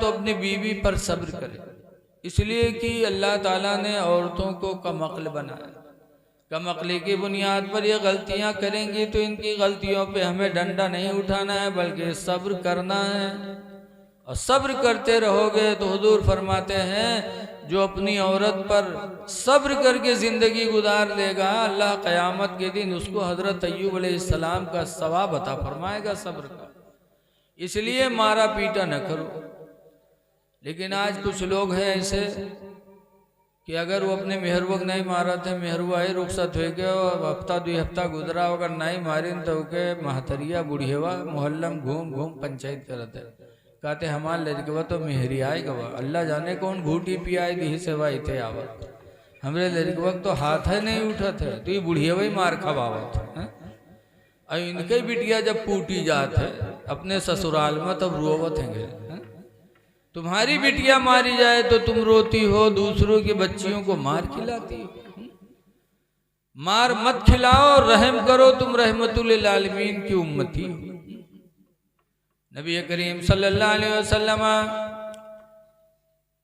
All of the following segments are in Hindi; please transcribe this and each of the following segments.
तो अपनी बीवी पर सब्र करे, इसलिए कि अल्लाह ताला ने औरतों को कमअक्ल बनाया। कमअक्ली की बुनियाद पर ये गलतियां करेंगी तो इनकी गलतियों पे हमें डंडा नहीं उठाना है, बल्कि सब्र करना है। और सब्र करते रहोगे तो हुजूर फरमाते हैं जो अपनी औरत पर सब्र करके ज़िंदगी गुजार लेगा, अल्लाह क़यामत के दिन उसको हज़रत अय्यूब अलैहिस्सलाम का सवाब अता फरमाएगा सब्र का। इसलिए मारा पीटा न करो। लेकिन आज कुछ लोग हैं ऐसे कि अगर वो अपने मेहरवक नहीं मारा थे, मेहरुआ ही रुखसत हो गया और हफ्ता 2 हफ्ता गुजरा, अगर नहीं मारिन तो के महतरिया बुढ़ियवा मोहल्लम घूम घूम पंचायत करते कहते हमार लड़कवा तो मेहरी आए गवा, अल्लाह जाने कौन घूटी पियाई दी सेवा इथे आवत, हमरे लड़कवा तो हाथ है नहीं उठत है, तो ये बुढ़ियवा ही मार खवावत है। और इनके बिटिया जब पूटी जात है अपने ससुराल में तब रोवत है। तुम्हारी बिटिया मारी जाए तो तुम रोती हो, दूसरों की बच्चियों को मार खिलाती हो। मार मत खिलाओ, रहम करो, तुम रहमतुल लिल आलमीन की उम्मती हो। नबी करीम सल्लल्लाहु अलैहि वसल्लम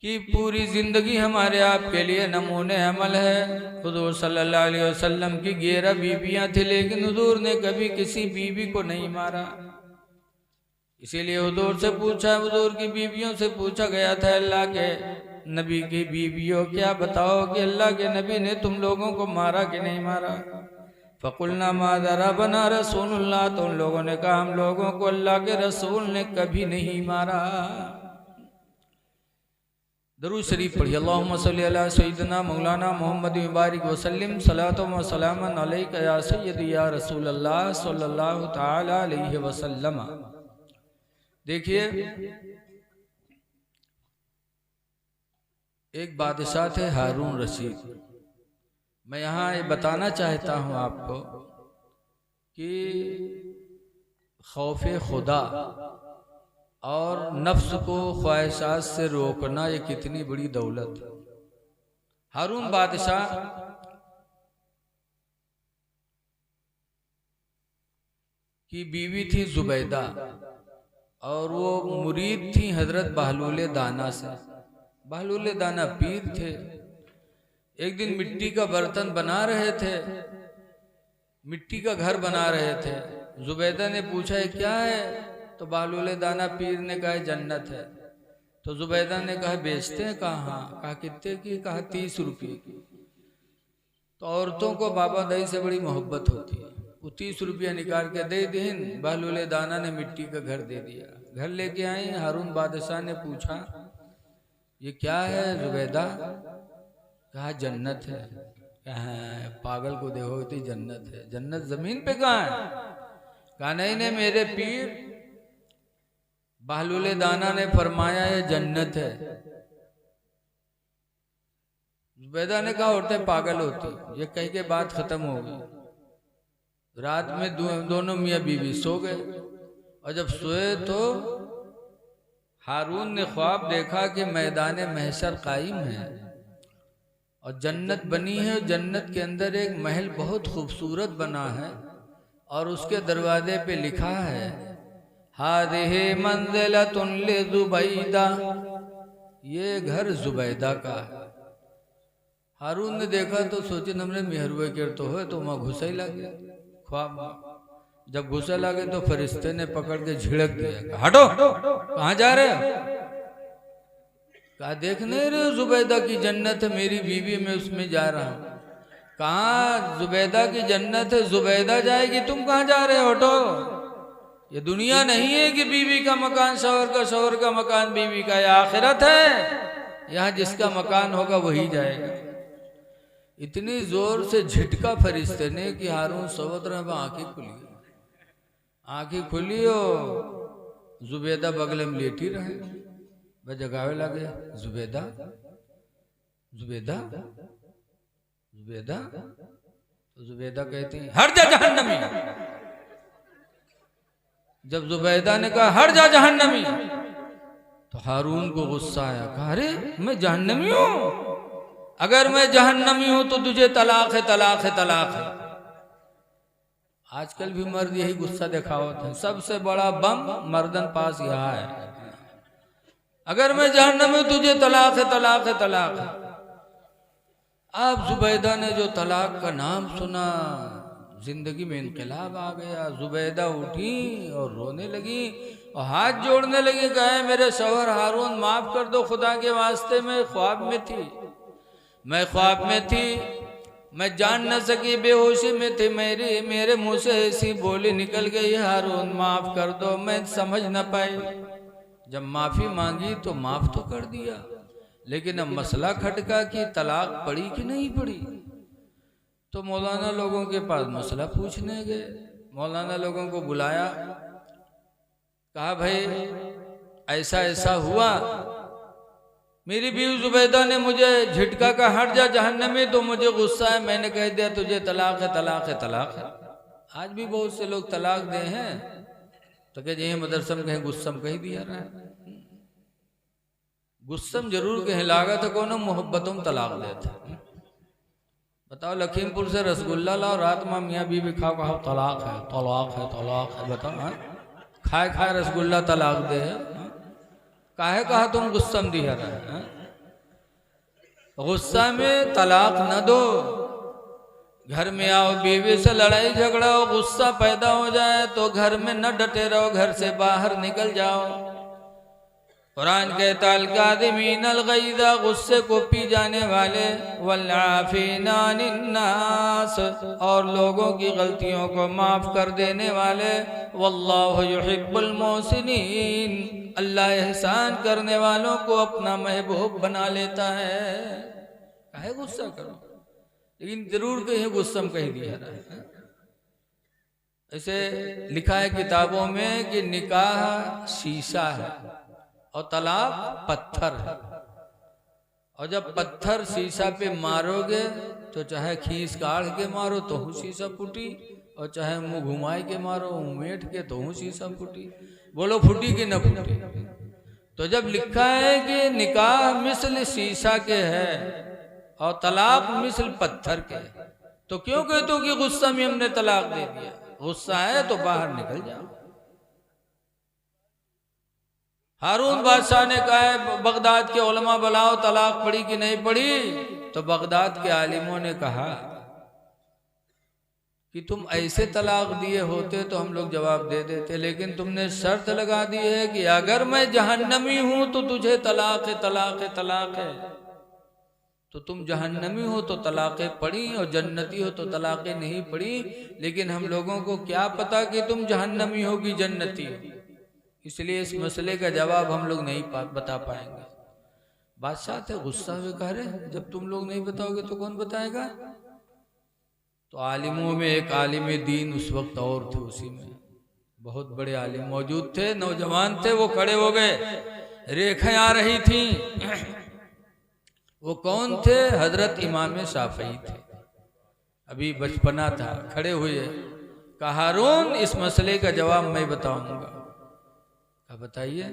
की पूरी जिंदगी हमारे आपके लिए नमूने अमल है। हुजूर सल्लल्लाहु अलैहि वसल्लम की 11 बीवियां थी, लेकिन हुजूर ने कभी किसी बीवी को नहीं मारा। इसीलिए हुजूर से पूछा, हुजूर की बीवियों से पूछा गया था अल्लाह के नबी की बीवियों क्या बताओ कि अल्लाह के नबी ने तुम लोगों को मारा कि नहीं मारा। फ़कुलना मा ज़रबना रसूलुल्लाह, तो उन लोगों ने कहा हम लोगों को अल्लाह के रसूल ने कभी नहीं मारा। दरूद शरीफ पढ़िए, अल्लाहुम्मा सल्ली अला सय्यिदना मौलाना मोहम्मद मुबारक वसल्लम सलातो व सलामन अलैका या सय्यदी या रसूल अल्लाह सल्लल्लाहु तआला अलैहि वसल्लम। देखिए एक बादशाह थे हारून रशीद। मैं यहाँ ये बताना चाहता हूँ आपको कि खौफ खुदा और नफ्स को ख्वाहिशात से रोकना ये कितनी बड़ी दौलत है। हारून बादशाह की बीवी थी जुबैदा और वो मुरीद थी हजरत बहलूल दाना से। बहलूल दाना पीर थे। एक दिन मिट्टी का बर्तन बना रहे थे, मिट्टी का घर बना रहे थे। जुबैदा ने पूछा है क्या है, तो बहलूल दाना पीर ने कहा जन्नत है। तो जुबैदा ने कहा बेचते हैं, कहा कितने की, कहा 30 रुपये की। तो औरतों को बाबा दही से बड़ी मोहब्बत होती है, वो 30 रुपया निकाल के दे दीन। बहलूल दाना ने मिट्टी का घर दे दिया। घर लेके आई, हारून बादशाह ने पूछा ये क्या है जुबैदा, कहा जन्नत है। कहा पागल को देखो तो जन्नत है, जन्नत जमीन पे कहाँ है। कहा नहीं नहीं मेरे पीर बहलूल दाना ने फरमाया ये जन्नत है। जुबैदा ने कहा औरतें पागल होती, ये कह के बात खत्म हो गई। रात में दोनों मियाँ बीवी सो गए और जब सोए तो हारून ने ख्वाब देखा कि मैदान महशर कायम है और जन्नत बनी है। जन्नत के अंदर एक महल बहुत खूबसूरत बना है और उसके दरवाजे पे लिखा है हादिही मंज़िलतुन लिज़ुबैदा, ये घर जुबैदा का है। हारून ने देखा तो सोचे हमने मेहरुए कर तो है, तो वहाँ घुसा ही लगे ख्वाब। जब घुसा लगे तो फरिश्ते ने पकड़ के झिड़क दिया, हटो कहाँ जा रहे हो। कहा देख नहीं रहे जुबैदा की जन्नत है, मेरी बीवी में उसमें जा रहा हूँ। कहा जुबैदा की जन्नत है, जुबैदा जाएगी, तुम कहाँ जा रहे हो, हटो। ये दुनिया नहीं है कि बीवी का मकान शौहर का, शौहर का मकान बीवी का। यह आखिरत है, यहाँ जिसका मकान होगा वही जाएगा। इतनी जोर से झटका फरिश्ते ने कि हारून सोवत रहा, आंखें खुली। आंखें खुली हो जुबैदा बगल में लेटी रहे। वह जगावे लगे जुबैदा जुबैदा जुबैदा। तो जुबैदा कहती है हट जा जहन्नमी। जब जुबैदा ने कहा हट जा जहन्नमी तो हारून को गुस्सा आया। कहा अरे मैं जहन्नमी हूं, अगर मैं जहन्नमी हूं तो तुझे तलाक है, तलाक है, तलाक है। आजकल भी मर्द यही गुस्सा दिखावत है। सबसे बड़ा बम मर्दन पास यहाँ है। अगर मैं जहन्नम में, तुझे तलाक है, तलाक है, तलाक है। अब जुबैदा ने जो तलाक का नाम सुना, जिंदगी में इनकलाब आ गया। जुबैदा उठी और रोने लगी और हाथ जोड़ने लगी, कहे मेरे शौहर हारून माफ कर दो, खुदा के वास्ते मैं ख्वाब में थी, मैं ख्वाब में थी, मैं जान न सकी, बेहोशी में थी, मेरे मुंह से ऐसी बोली निकल गई, हारून माफ कर दो, मैं समझ न पाई। जब माफी मांगी तो माफ तो कर दिया, लेकिन अब मसला खटका कि तलाक पड़ी कि नहीं पड़ी। तो मौलाना लोगों के पास मसला पूछने गए, मौलाना लोगों को बुलाया, कहा भाई ऐसा ऐसा हुआ, मेरी बीवी जुबैदा ने मुझे झिटका का हट जा जहन्नम में, तो मुझे गुस्सा है, मैंने कह दिया तुझे तलाक है, तलाक है, तलाक है। आज भी बहुत से लोग तलाक दे हैं तो कह जी मदरसम कहीं गुस्सम कहीं दिया रहा है, गुस्सम जरूर कहीं लागा तो कोनो मोहब्बतों तलाक देते। बताओ लखीमपुर से रसगुल्ला लाओ, रात में मियाँ बीवी खाओ, कहा तलाक है, तलाक है, तलाक है। बताओ खाए खाए रसगुल्ला तलाक दे, काहे कहा तुम गुस्सा में दिया रहा है। गुस्सा में तलाक न दो, घर में आओ, बीवी से लड़ाई झगड़ा हो, गुस्सा पैदा हो जाए तो घर में न डटे रहो, घर से बाहर निकल जाओ। कुरान कहता अल-काज़िमीन अल-गैज़, गुस्से को पी जाने वाले, वल-आफ़ीना अनिन-नास, और लोगों की गलतियों को माफ कर देने वाले, वल्लाहु युहिब्बुल मोहसिनीन, अल्लाह एहसान करने वालों को अपना महबूब बना लेता है। काहे गुस्सा करो, लेकिन जरूर कहीं गुस्सा में कह दिया रहा है। ऐसे लिखा है किताबों में कि निकाह शीशा है और तलाक पत्थर है, और जब पत्थर शीशा पे मारोगे तो चाहे खींच काढ़ के मारो तो हूँ शीशा फूटी, और चाहे मुंह घुमाए के मारो, उमेट के तो हूँ शीशा फूटी। बोलो फूटी कि न फूटी। तो जब लिखा है कि निकाह मिसल शीशा के है और तलाक मिसल पत्थर के, तो क्यों कहते हो कि गुस्सा में हमने तलाक दे दिया। गुस्सा है तो बाहर निकल जाओ। हारून बादशाह ने कहा है बगदाद के उलमा बुलाओ, तलाक पड़ी कि नहीं पड़ी। तो बगदाद के आलिमों ने कहा कि तुम ऐसे तलाक दिए होते तो हम लोग जवाब दे देते, लेकिन तुमने शर्त लगा दी है कि अगर मैं जहन्नमी हूं तो तुझे तलाक है, तलाक है, तलाक है। तो तुम जहन्नमी हो तो तलाक़ें पड़ी और जन्नती हो तो तलाक़ें नहीं पड़ी, लेकिन हम लोगों को क्या पता कि तुम जहन्नमी हो कि जन्नती हो, इसलिए इस मसले का जवाब हम लोग नहीं बता पाएंगे। बादशाह थे, गुस्सा में कह रहे जब तुम लोग नहीं बताओगे तो कौन बताएगा। तो आलिमों में एक आलिम दीन उस वक्त और थे, उसी में बहुत बड़े आलिम मौजूद थे, नौजवान थे, वो खड़े हो गए, रेखें आ रही थी। वो कौन थे? हजरत इमाम शाफई थे। अभी बचपना था, खड़े हुए, कहा हारून इस मसले का जवाब मैं बताऊंगा। कहा बताइए।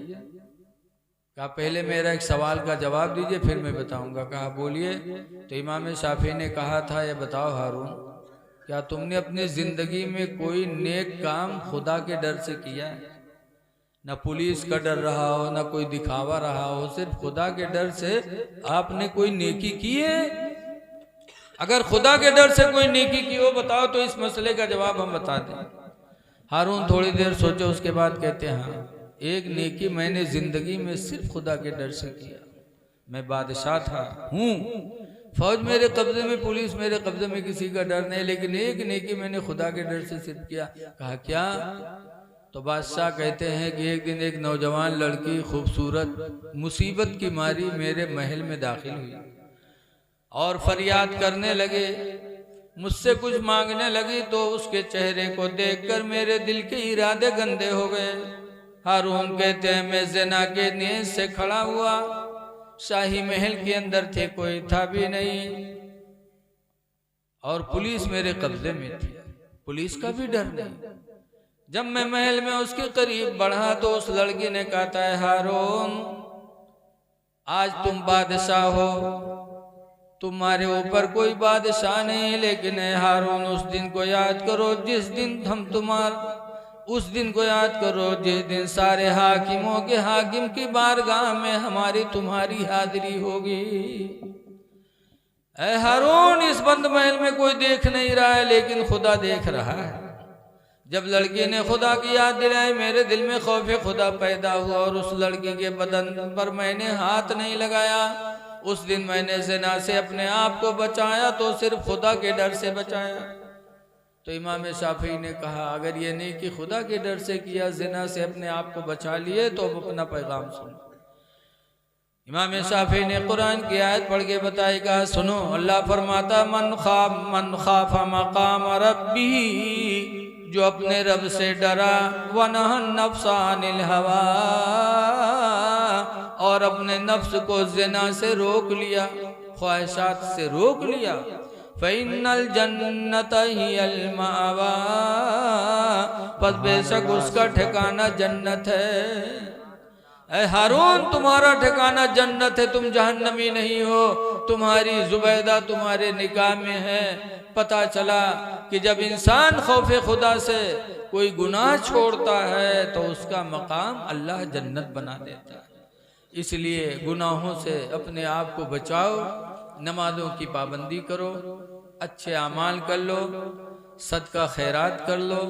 कहा पहले मेरा एक सवाल का जवाब दीजिए फिर मैं बताऊंगा। कहा बोलिए। तो इमाम शाफी ने कहा था ये बताओ हारून, क्या तुमने अपनी जिंदगी में कोई नेक काम खुदा के डर से किया है? न पुलिस का डर रहा हो, न कोई दिखावा रहा हो, सिर्फ खुदा के डर से आपने कोई नेकी की है? अगर खुदा के डर से कोई नेकी की हो बताओ तो इस मसले का जवाब हम बता दें। हारून थोड़ी देर सोचे, उसके बाद कहते हैं हाँ, एक नेकी मैंने जिंदगी में सिर्फ खुदा के डर से किया। मैं बादशाह था, हूँ, फौज मेरे कब्जे में, पुलिस मेरे कब्जे में, किसी का डर नहीं, लेकिन एक नेकी मैंने खुदा के डर से सिर्फ किया। कहा क्या? तो बादशाह कहते हैं कि एक दिन एक नौजवान लड़की खूबसूरत मुसीबत की मारी मेरे महल में दाखिल हुई और फरियाद करने लगे, मुझसे कुछ मांगने लगी। तो उसके चेहरे को देखकर मेरे दिल के इरादे गंदे हो गए। हारून कहते हैं मैं ज़िना के नीयत से खड़ा हुआ, शाही महल के अंदर थे, कोई था भी नहीं, और पुलिस मेरे कब्जे में थी, पुलिस का भी डर नहीं। जब मैं महल में उसके करीब बढ़ा तो उस लड़की ने कहा है हारून आज तुम बादशाह हो, तुम्हारे ऊपर कोई बादशाह नहीं, लेकिन हारून उस दिन को याद करो जिस दिन हम उस दिन को याद करो जिस दिन सारे हाकिमों के हाकिम की बारगाह में हमारी तुम्हारी हाजिरी होगी। ऐ हारून, इस बंद महल में कोई देख नहीं रहा है लेकिन खुदा देख रहा है। जब लड़की ने खुदा की याद दिलाई मेरे दिल में खौफ खुदा पैदा हुआ और उस लड़की के बदन पर मैंने हाथ नहीं लगाया। उस दिन मैंने ज़िना से अपने आप को बचाया तो सिर्फ खुदा के डर से बचाया। तो इमाम शाफी ने कहा अगर ये नहीं कि खुदा के डर से किया, ज़िना से अपने आप को बचा लिए, तो अब अपना पैगाम सुनो। इमाम शाफी ने कुरान की आयत पढ़ के बताई, कहा सुनो, अल्लाह फरमाता मन खाफा मकाम रब्बी, जो अपने रब से डरा, वनहन नफ्सा अनिल हवा, और अपने नफ्स को ज़िना से रोक लिया, ख्वाहिशात से रोक लिया, फ़इन्नल जन्नत हियल मावा, बस बेशक उसका ठिकाना जन्नत है। ऐ हारून, तुम्हारा ठिकाना जन्नत है, तुम जहन्नमी नहीं हो। तुम्हारी जुबैदा तुम्हारे निकाह में है। पता चला कि जब इंसान खौफे खुदा से कोई गुनाह छोड़ता है तो उसका मकाम अल्लाह जन्नत बना देता है। इसलिए गुनाहों से अपने आप को बचाओ, नमाजों की पाबंदी करो, अच्छे अमाल कर लो, सदका खैरात कर लो।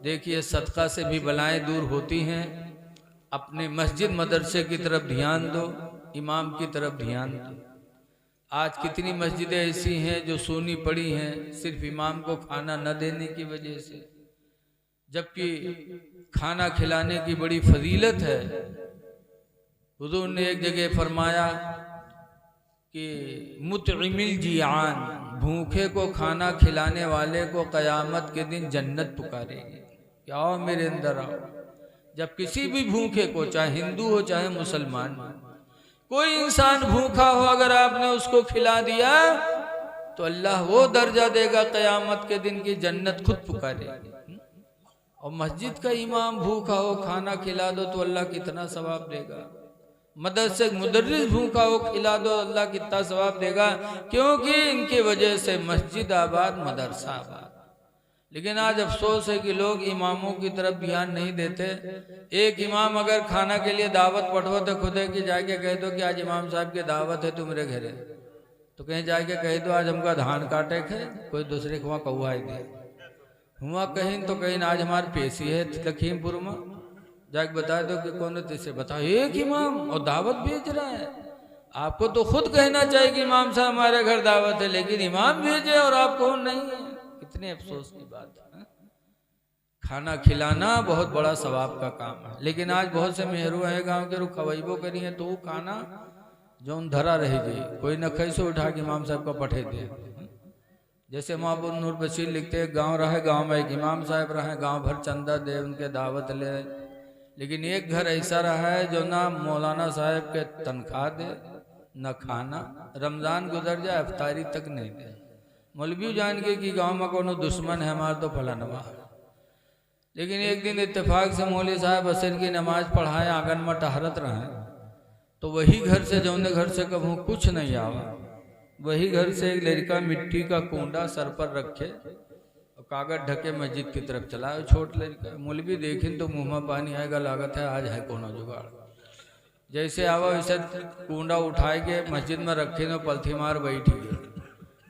देखिए सदका से भी बलाएं दूर होती हैं। अपने मस्जिद मदरसे की तरफ ध्यान दो, इमाम की तरफ ध्यान दो। आज कितनी मस्जिदें ऐसी हैं जो सूनी पड़ी हैं सिर्फ इमाम को खाना न देने की वजह से, जबकि खाना खिलाने की बड़ी फजीलत है। हुजूर ने एक जगह फरमाया कि मुतइमिल जियान, भूखे को खाना खिलाने वाले को क़यामत के दिन जन्नत पुकारेगी कि आओ मेरे अंदर आओ। जब किसी भी भूखे को, चाहे हिंदू हो चाहे मुसलमान हो, कोई इंसान भूखा हो, अगर आपने उसको खिला दिया तो अल्लाह वो दर्जा देगा क़यामत के दिन की जन्नत खुद पुकारेगी। और मस्जिद का इमाम भूखा हो, खाना खिला दो तो अल्लाह कितना सवाब देगा। मदरसे मुदर्रिस भूखा हो, खिला दो, अल्लाह कितना सवाब देगा, क्योंकि इनकी वजह से मस्जिद आबाद, मदरसा आबाद। लेकिन आज अफसोस है कि लोग इमामों की तरफ ध्यान नहीं देते। एक इमाम अगर खाना के लिए दावत पठो तो खुदे की जाके कह दो कि आज इमाम साहब की दावत है तो मेरे घरे, तो कहीं जाके कह दो आज हमका धान काटे खे, कोई दूसरे को वहाँ कौआ दे हुआ कहीं, तो कहीं आज हमारी पेशी है लखीमपुर में, जाके बता दो कि कौन तिसे बताओ। एक इमाम और दावत भेज रहा है। आपको तो खुद कहना चाहिए कि इमाम साहब हमारे घर दावत है, लेकिन इमाम भेजे और आप कौन नहीं है। कितने अफसोस की बात है। खाना खिलाना बहुत बड़ा सवाब का काम है, लेकिन आज बहुत से मेहरू है गांव के रुख खवैबो करी है तो वो खाना जो धरा रही गई, कोई न कैसे उठा के इमाम साहब को पठे दे। जैसे महबूब नूर बशीर लिखते हैं, गांव रहे, गांव में एक इमाम साहब रहे, गांव भर चंदा दे, उनके दावत ले, लेकिन एक घर ऐसा रहा है जो ना मौलाना साहब के तनख्वाह दे, न खाना, रमज़ान गुजर जाए अफ्तारी तक नहीं दे। मौलवी जान के कि गांव में कोनो दुश्मन है हमारा तो फलानवा। लेकिन एक दिन इत्तेफाक से मौलवी साहब असर की नमाज पढ़ाए, आंगन में टहरत रहे, तो वही घर से जौने घर से कभू कुछ नहीं आवा, वही घर से एक लड़का मिट्टी का कूंडा सर पर रखे और कागज ढके मस्जिद की तरफ चला। छोट लड़का, मौलवी देखें तो मुँह में पानी आएगा, लागत है आज है कोनो जुगाड़। जैसे आवा वैसे कूंडा उठाए के मस्जिद में रखे तो पलथी मार बैठी गए।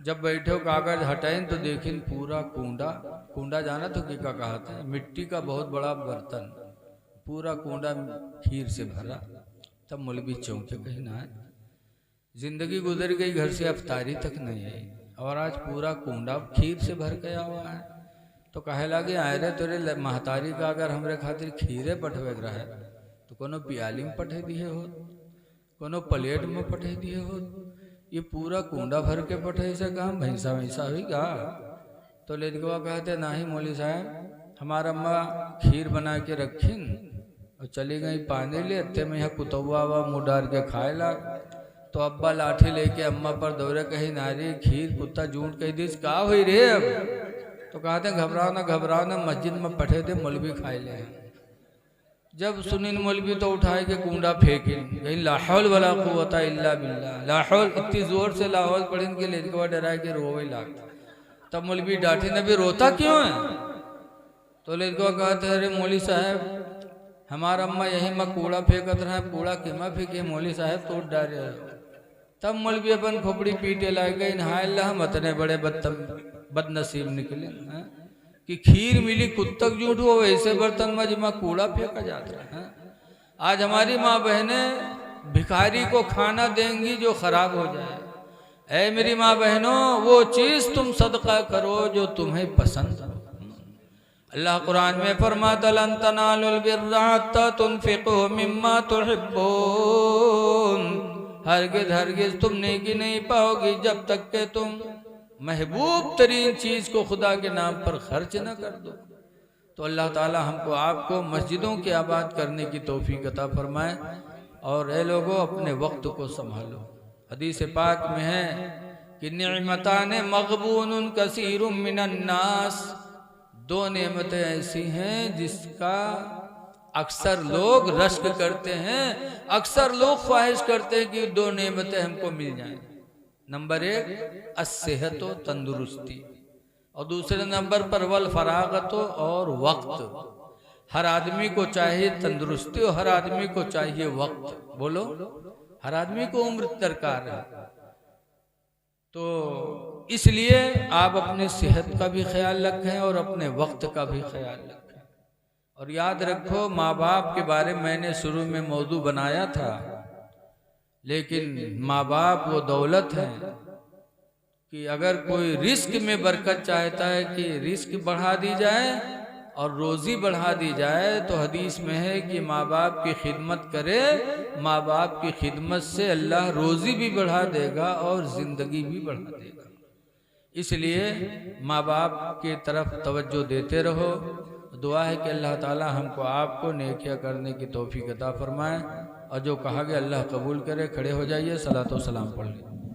जब बैठे कागज हटाएं तो देखें पूरा कूंडा, कूंडा जाना तो क्या कहते हैं, मिट्टी का बहुत बड़ा बर्तन, पूरा कूंडा खीर से भरा। तब मौलवी चौंके, कहीं ना जिंदगी गुजर गई, घर से अफ्तारी तक नहीं आई और आज पूरा कूंडा खीर से भर गया हुआ है। तो कहे लगे आए रे तोरे महतारी का अगर हमरे खातिर खीरे पठवे रहे तो कोनो प्याली में पठे दिए हो, कोनो प्लेट में पठे दिए हो, ये पूरा कूंडा भर के पठे से काम भैंसा वैसा हुई का। तो लड़कवा कहते नहीं मौलवी साहब, हमारा अम्मा खीर बना के रखीन और चली गई पानी ले, अत्ते में यहाँ कुतवा वा मुँह डाल के खाए लाग। तो अब्बा लाठी लेके अम्मा पर दौड़े, कही नारी खीर कुत्ता जूट कही दिस का हुई रे अब। तो कहते घबराओ ना मस्जिद में पठे थे मौलवी खाए ले। जब सुनिन मौलवी तो उठाए के कूंडा फेंके, कहीं लाहौल वाला कुव्वता इल्ला बिल्लाह, लाहौल इतनी जोर से लाहौल पढ़िन के लड़कवा डराए के रोवे लाग। तब मौलवी डांटे, नबी रोता क्यों है? तो लड़का कहते अरे मौली साहब हमारा अम्मा यही में कूड़ा फेंकत रहे, कूड़ा किमा फेंके मौली साहब तोड़ डाले। तब मौलवी अपन खोपड़ी पीटे लाग गए, हाय अल्लाह हम इतने बड़े बदनसीब निकले कि खीर मिली कुत्तक झूठ हो वैसे बर्तन में जिमा कूड़ा फेंका जाता है। आज हमारी माँ बहनें भिखारी को खाना देंगी जो खराब हो जाए। ऐ मेरी माँ बहनों, वो चीज तुम सदका करो जो तुम्हें पसंद हो। अल्लाह कुरान में फरमाता लन तनालुल बिर्रा हत्ता तुनफिकू मिम्मा तुहिब्बून, हरगिज हरगिज तुम नेकी नहीं पाओगी जब तक के तुम महबूब तरीन चीज को खुदा के नाम पर खर्च न कर दो। तो अल्लाह ताला हमको आपको मस्जिदों की आबाद करने की तौफीक अता फरमाए। और ए लोगों, अपने वक्त को संभालो। हदीस पाक में है कि निअमताने मग़बूनुन कसीरुम मिनन नास, दो नेमतें ऐसी हैं जिसका अक्सर लोग रश्क करते हैं, अक्सर लोग ख्वाहिश करते हैं कि दो नेमतें हमको मिल जाएं। नंबर एक अस्सेहत व तंदुरुस्ती, और दूसरे नंबर पर वल फरागत और वक्त। हर आदमी को चाहिए तंदुरुस्ती और हर आदमी को चाहिए वक्त। बोलो, हर आदमी को उम्र दरकार है। तो इसलिए आप अपने सेहत का भी ख्याल रखें और अपने वक्त का भी ख्याल रखें। और याद रखो, माँ बाप के बारे में मैंने शुरू में मौजू बनाया था, लेकिन माँ बाप वो दौलत है कि अगर कोई रिस्क में बरकत चाहता है कि रिस्क बढ़ा दी जाए और रोज़ी बढ़ा दी जाए, तो हदीस में है कि माँ बाप की खिदमत करे, माँ बाप की खिदमत से अल्लाह रोज़ी भी बढ़ा देगा और ज़िंदगी भी बढ़ा देगा। इसलिए माँ बाप की तरफ तवज्जो देते रहो। दुआ है कि अल्लाह ताला हमको आपको नेकियां करने की तौफीक अता फरमाए, और जो कहा गया अल्लाह कबूल करे। खड़े हो जाइए, सलातो सलाम पढ़ लीजिए।